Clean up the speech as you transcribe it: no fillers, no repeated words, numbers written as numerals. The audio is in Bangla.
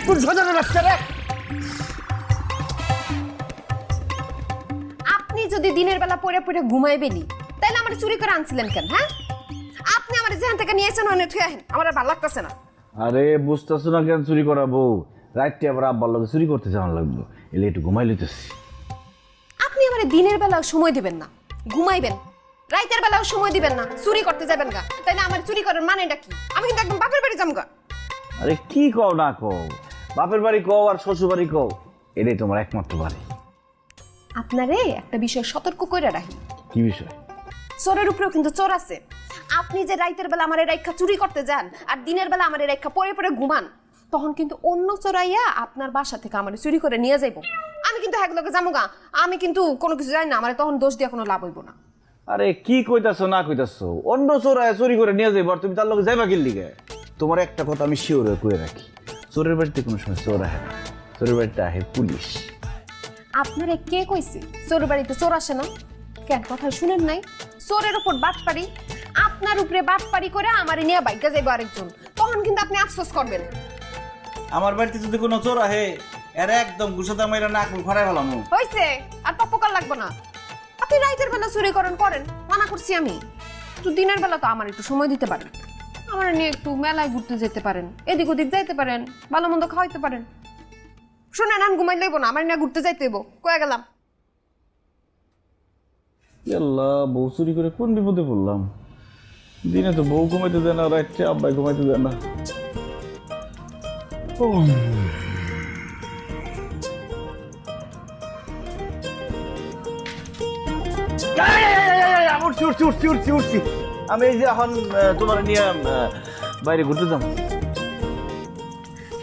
কোন সজানের বাচ্চা রে? আপনি যদি দিনের বেলা পড়ে পড়ে ঘুমাইবেনি তাহলে আমার চুরি করে আনছিলেন কেন? হ্যাঁ, আপনি আমার যেখান থেকে নিয়েছেন অনেক থুয়ে আহেন, আমার আর ভালো লাগতেছে না। আরে বুঝতেছো না কেন চুরি করাবো? রাইতে আবার আব্বার লগে চুরি করতে যাওয়ার লাগবো, এলে একটু ঘুমাই লইতেছি। আপনি আমার দিনের বেলা সময় দিবেন না, ঘুমাইবেন, রাতের বেলাও সময় দিবেন না, চুরি করতে যাবেন গা। তাইলে আমার চুরি করার মানেটা কি? আমি কিন্তু একদম বাপের বাড়ি যাবো গা। আরে কি কও না কও, বাপের বাড়ি কও আর শ্বশুর বাড়ি কও, এটাই তোমার একমাত্র বাড়ি। আপনারে একটা বিষয় সতর্ক করে রাখি। কি বিষয়? চোরের উপরেও কিন্তু চোর আছে। আপনি যে রাতের বেলা আমার রেখা চুরি করতে যান আর দিনের বেলা আমার রেখা পরে পরে ঘুমান, তখন কিন্তু অন্য চোরাইয়া আপনার বাসা থেকে আমার চুরি করে নিয়ে যাইব। আমি কিন্তু এক লোকে যাবো গা, আমি কিন্তু কোনো কিছু জানি না, আমার তখন দোষ দিয়ে কোনো লাভ হইব না। আরে কি কইতাছো না কইতাছো, অন্য চোরায় চুরি করে নিয়ে যাইব আর তুমি তার লগে যাইবা কি লিগে? তোমার একটা কথা আমি শিওর কইরা রাখি, চোরের বাড়িতে কোনো সময় চোর আহে না, চোরের বাড়িতে আহে পুলিশ। আপনারে কে কইছে চোরের বাড়িতে চোর আসে না? কেন কথা শুনেন নাই? চোরের উপর বাটপাড়ি, আপনার উপরে বাটপাড়ি করে আমার নিয়ে বাইকে যাইব আরেকজন, তখন কিন্তু আপনি আফসোস করবেন। আমার বাড়িতে যদি কোনো চোর আহে এর একদম গুছাতে মাইরা নাক মুখ ফাড়াই ফেলাম। হইছে, আর পপকার লাগবে না। আপনি রাতের বেলা চুরি করেন, মানা করছি আমি। একটু দিনের বেলা তো আমার একটু সময় দিতে পারেন, আমার নিয়ে একটু মেলায় ঘুরতে যেতে পারেন, এদিক ওদিক যাইতে পারেন, ভালো মন্দ খাওয়াইতে পারেন। শুনে নান ঘুমাই লইব না, আমার নিয়ে ঘুরতে যাইতে হইব। কয়ে গেলাম। আল্লাহ, বউ চুরি করে কোন বিপদে পড়লাম। দিনে তো বউ ঘুমাইতে দেয় না, রাত্রে আব্বাই ঘুমাইতে দেয় না। উঠছি উঠছি উঠছি উঠছি উঠছি। আমি এই যে এখন তোমার নিয়ে বাইরে ঘুরতে যাবো।